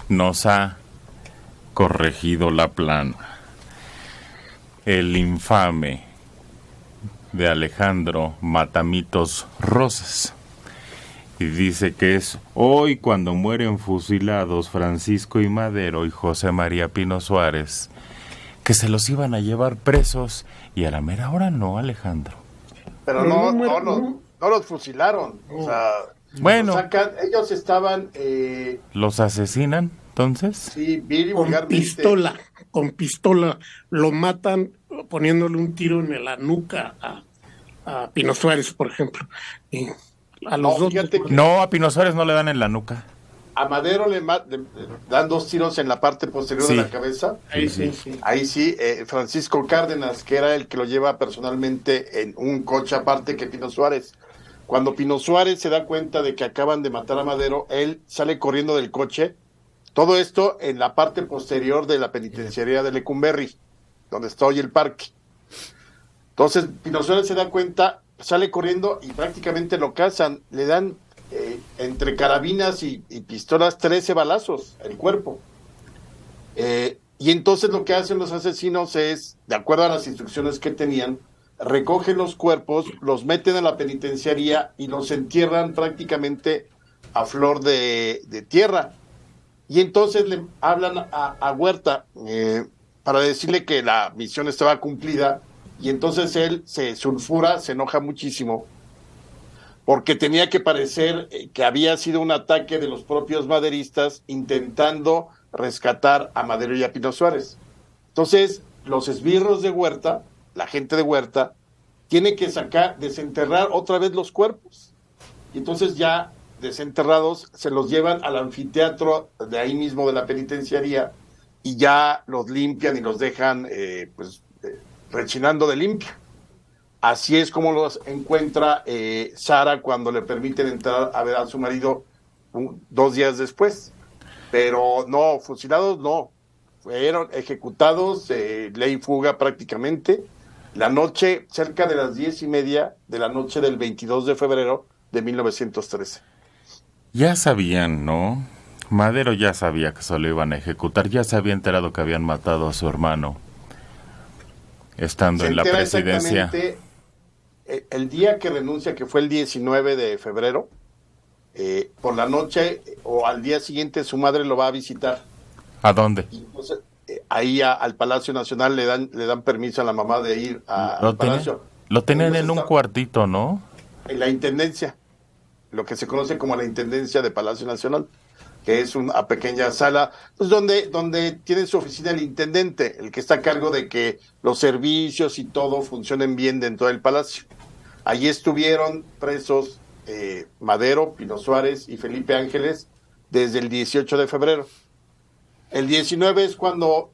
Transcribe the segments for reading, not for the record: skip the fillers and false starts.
nos ha corregido la plana. El infame de Alejandro Matamitos Rosas. Y dice que es hoy cuando mueren fusilados Francisco I. Madero y José María Pino Suárez, que se los iban a llevar presos, y a la mera hora no, Alejandro. Pero no los fusilaron. O sea, bueno, ellos estaban... ¿los asesinan entonces? Sí, bien y vulgarmente. Con pistola lo matan poniéndole un tiro en la nuca a Pino Suárez, por ejemplo. Y a los dos. No, a Pino Suárez no le dan en la nuca. A Madero le dan 2 tiros en la parte posterior de la cabeza. Ahí sí, Francisco Cárdenas, que era el que lo lleva personalmente en un coche aparte que Pino Suárez. Cuando Pino Suárez se da cuenta de que acaban de matar a Madero, él sale corriendo del coche. Todo esto en la parte posterior de la penitenciaría de Lecumberri, donde está hoy el parque. Entonces, Pino Suárez se da cuenta, sale corriendo y prácticamente lo cazan. Le dan entre carabinas y pistolas 13 balazos el cuerpo. Y entonces lo que hacen los asesinos es, de acuerdo a las instrucciones que tenían, recogen los cuerpos, los meten a la penitenciaría y los entierran prácticamente a flor de tierra. Y entonces le hablan a Huerta para decirle que la misión estaba cumplida, y entonces él se sulfura, se enoja muchísimo, porque tenía que parecer que había sido un ataque de los propios maderistas intentando rescatar a Madero y a Pino Suárez. Entonces, los esbirros de Huerta, la gente de Huerta, tiene que desenterrar otra vez los cuerpos. Y entonces ya desenterrados se los llevan al anfiteatro de ahí mismo de la penitenciaría y ya los limpian y los dejan rechinando de limpio. Así es como los encuentra Sara cuando le permiten entrar a ver a su marido 2 días después. Pero no, fusilados no, fueron ejecutados, ley fuga prácticamente, la noche, cerca de las 10:30 de la noche del 22 de febrero de 1913. Ya sabían, ¿no? Madero ya sabía que se lo iban a ejecutar, ya se había enterado que habían matado a su hermano estando en la presidencia. El día que renuncia, que fue el 19 de febrero, por la noche o al día siguiente su madre lo va a visitar. ¿A dónde? Y entonces, ahí al Palacio Nacional le dan permiso a la mamá de ir al Palacio. Lo tenían en un cuartito, ¿no? En la Intendencia, lo que se conoce como la Intendencia de Palacio Nacional, que es una pequeña sala pues donde tiene su oficina el intendente, el que está a cargo de que los servicios y todo funcionen bien dentro del palacio. Allí estuvieron presos Madero, Pino Suárez y Felipe Ángeles desde el 18 de febrero. El 19 es cuando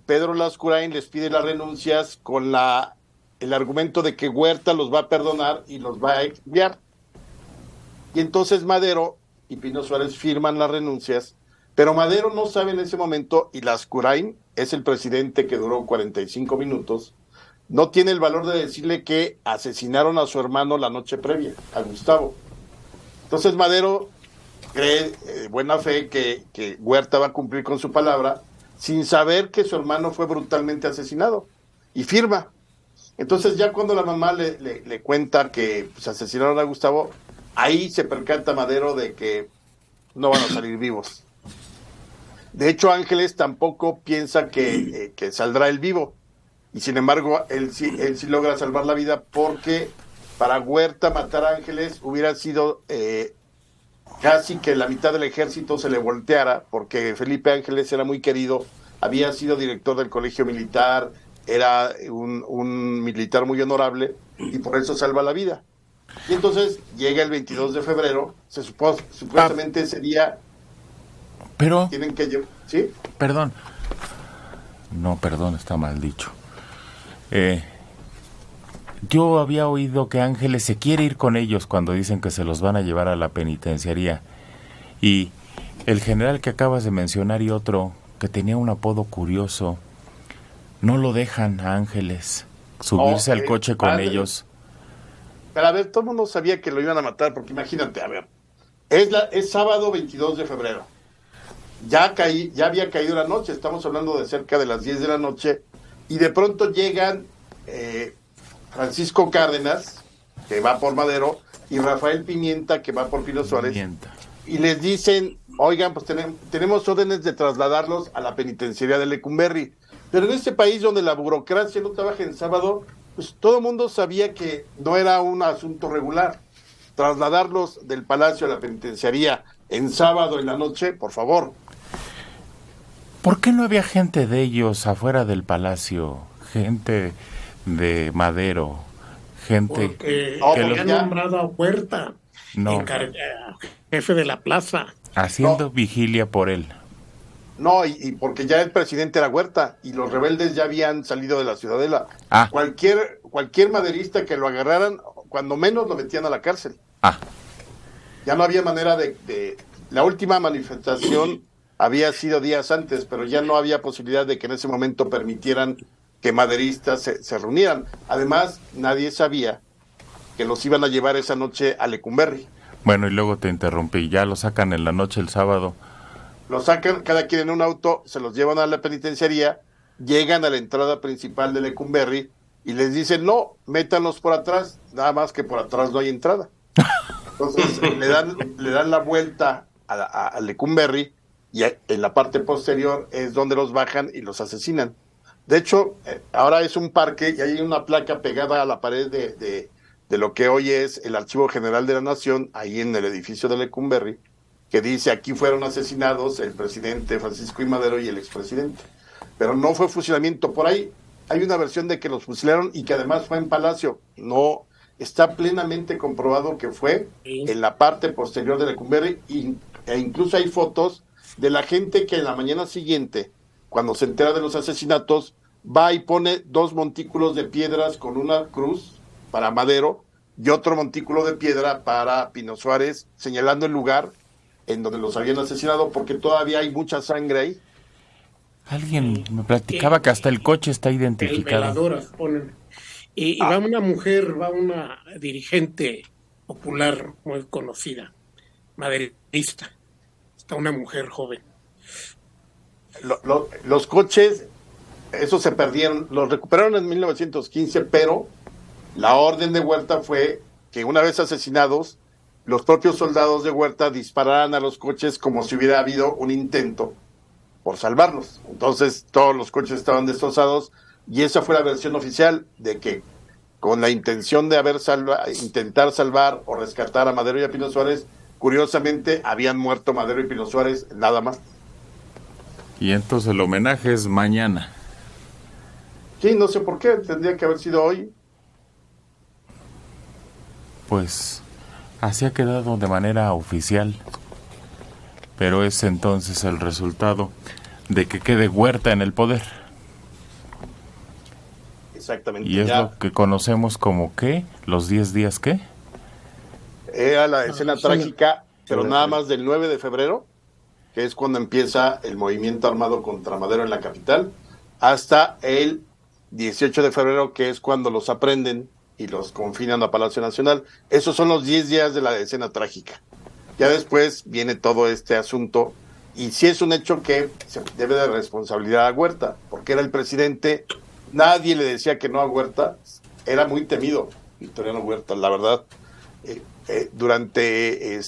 Pedro Lascurain les pide las renuncias con el argumento de que Huerta los va a perdonar y los va a expiar. Y entonces Madero y Pino Suárez firman las renuncias, pero Madero no sabe en ese momento, y Lascurain es el presidente que duró 45 minutos, no tiene el valor de decirle que asesinaron a su hermano la noche previa, a Gustavo. Entonces Madero cree buena fe que Huerta va a cumplir con su palabra, sin saber que su hermano fue brutalmente asesinado, y firma. Entonces ya cuando la mamá le cuenta que pues, asesinaron a Gustavo, ahí se percata Madero de que no van a salir vivos. De hecho, Ángeles tampoco piensa que saldrá él vivo, y sin embargo él sí logra salvar la vida, porque para Huerta matar a Ángeles hubiera sido casi que la mitad del ejército se le volteara, porque Felipe Ángeles era muy querido, había sido director del colegio militar, era un militar muy honorable, y por eso salva la vida. Y entonces llega el 22 de febrero, supuestamente ese día pero tienen que llevar, ¿sí? Perdón, está mal dicho. Yo había oído que Ángeles se quiere ir con ellos cuando dicen que se los van a llevar a la penitenciaría. Y el general que acabas de mencionar y otro que tenía un apodo curioso, no lo dejan a Ángeles subirse al coche con ellos. Pero a ver, todo el mundo sabía que lo iban a matar, porque imagínate, a ver, es sábado 22 de febrero. ya había caído la noche, estamos hablando de cerca de las 10 de la noche, y de pronto llegan Francisco Cárdenas, que va por Madero, y Rafael Pimienta, que va por Pino Suárez, y les dicen, oigan, pues tenemos órdenes de trasladarlos a la penitenciaría de Lecumberri, pero en este país donde la burocracia no trabaja en sábado, pues todo el mundo sabía que no era un asunto regular. Trasladarlos del palacio a la penitenciaría en sábado en la noche, por favor. ¿Por qué no había gente de ellos afuera del palacio? Gente de Madero, gente porque que había nombrado a Huerta, jefe de la plaza. Haciendo vigilia por él. No, y porque ya el presidente era Huerta y los rebeldes ya habían salido de la Ciudadela. Cualquier maderista que lo agarraran, cuando menos lo metían a la cárcel. Ya no había manera de... La última manifestación había sido días antes, pero ya no había posibilidad de que en ese momento permitieran que maderistas se reunieran. Además, nadie sabía que los iban a llevar esa noche a Lecumberri. Bueno, y luego te interrumpí, ya lo sacan en la noche el sábado. Lo sacan, cada quien en un auto, se los llevan a la penitenciaría, llegan a la entrada principal de Lecumberri y les dicen, no, métanlos por atrás, nada más que por atrás no hay entrada. Entonces le dan la vuelta a Lecumberri y en la parte posterior es donde los bajan y los asesinan. De hecho, ahora es un parque y hay una placa pegada a la pared de lo que hoy es el Archivo General de la Nación, ahí en el edificio de Lecumberri, que dice aquí fueron asesinados el presidente Francisco I. Madero y el expresidente. Pero no fue fusilamiento. Por ahí hay una versión de que los fusilaron y que además fue en Palacio. No, está plenamente comprobado que fue en la parte posterior de Lecumberri e incluso hay fotos de la gente que en la mañana siguiente, cuando se entera de los asesinatos, va y pone 2 montículos de piedras con una cruz para Madero y otro montículo de piedra para Pino Suárez, señalando el lugar en donde los habían asesinado, porque todavía hay mucha sangre ahí. Alguien me platicaba que hasta el coche está identificado. Veladoras ponen. Y va una mujer, va una dirigente popular muy conocida, maderista. Está una mujer joven. Los coches, esos se perdieron, los recuperaron en 1915, pero la orden de Huerta fue que una vez asesinados, los propios soldados de Huerta dispararan a los coches como si hubiera habido un intento por salvarlos. Entonces todos los coches estaban destrozados y esa fue la versión oficial de que con la intención de intentar salvar o rescatar a Madero y a Pino Suárez, curiosamente habían muerto Madero y Pino Suárez, nada más. Y entonces el homenaje es mañana. Sí, no sé por qué, tendría que haber sido hoy. Pues así ha quedado de manera oficial, pero es entonces el resultado de que quede Huerta en el poder. Exactamente. Y es lo que conocemos como ¿qué? ¿Los 10 días qué? Era la escena trágica, pero nada más del 9 de febrero, que es cuando empieza el movimiento armado contra Madero en la capital, hasta el 18 de febrero, que es cuando los aprenden y los confinan a Palacio Nacional. Esos son los 10 días de la escena trágica. Ya después viene todo este asunto, y sí es un hecho que se debe de responsabilidad a Huerta, porque era el presidente, nadie le decía que no a Huerta, era muy temido Victoriano Huerta, la verdad. Durante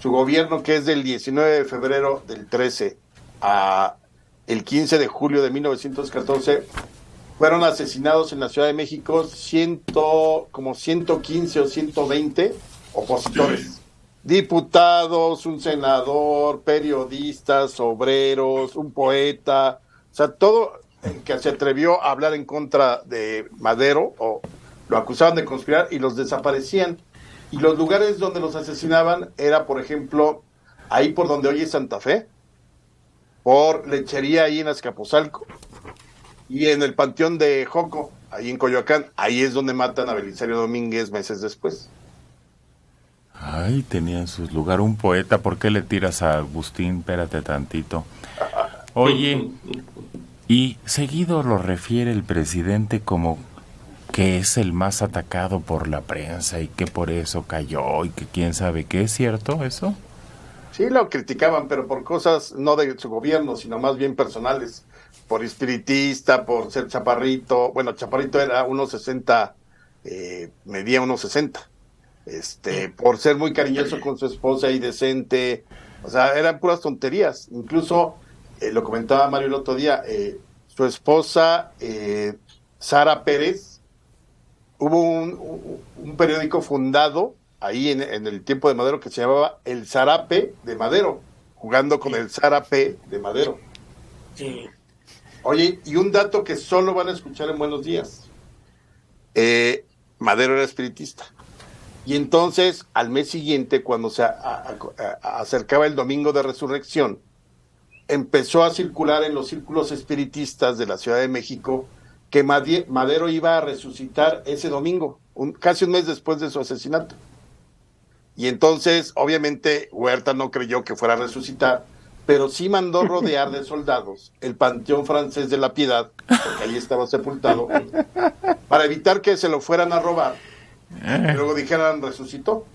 su gobierno, que es del 19 de febrero del 13 a el 15 de julio de 1914, fueron asesinados en la Ciudad de México como 115 o 120 opositores, diputados, un senador, periodistas, obreros, un poeta, o sea, todo el que se atrevió a hablar en contra de Madero, o lo acusaban de conspirar y los desaparecían. Y los lugares donde los asesinaban era, por ejemplo, ahí por donde hoy es Santa Fe, por Lechería ahí en Azcapotzalco, y en el Panteón de Joco, ahí en Coyoacán, ahí es donde matan a Belisario Domínguez meses después. Ay, tenía en su lugar un poeta, ¿por qué le tiras a Agustín? Espérate tantito. Oye, y seguido lo refiere el presidente como que es el más atacado por la prensa y que por eso cayó y que quién sabe qué. ¿Es cierto eso? Sí, lo criticaban, pero por cosas no de su gobierno, sino más bien personales. Por espiritista, por ser chaparrito. Bueno, chaparrito era 1.60, medía 1.60. Por ser muy cariñoso con su esposa y decente. O sea, eran puras tonterías. Incluso, lo comentaba Mario el otro día, su esposa, Sara Pérez, hubo un periódico fundado ahí en el tiempo de Madero que se llamaba El Zarape de Madero, jugando con el Zarape de Madero. Sí. Oye, y un dato que solo van a escuchar en Buenos Días. Madero era espiritista. Y entonces, al mes siguiente, cuando se acercaba el domingo de resurrección, empezó a circular en los círculos espiritistas de la Ciudad de México que Madero iba a resucitar ese domingo, casi un mes después de su asesinato. Y entonces, obviamente, Huerta no creyó que fuera a resucitar, pero sí mandó rodear de soldados el Panteón Francés de la Piedad, porque ahí estaba sepultado, para evitar que se lo fueran a robar, y luego dijeran resucitó.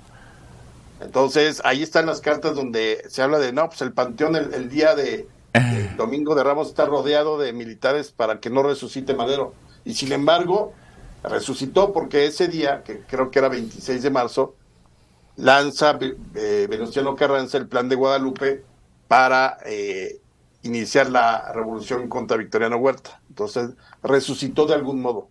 Entonces, ahí están las cartas donde se habla de, no, pues el Panteón el día de Domingo de Ramos está rodeado de militares para que no resucite Madero. Y sin embargo, resucitó porque ese día, que creo que era 26 de marzo, lanza Venustiano Carranza el Plan de Guadalupe para iniciar la revolución contra Victoriano Huerta. Entonces, resucitó de algún modo.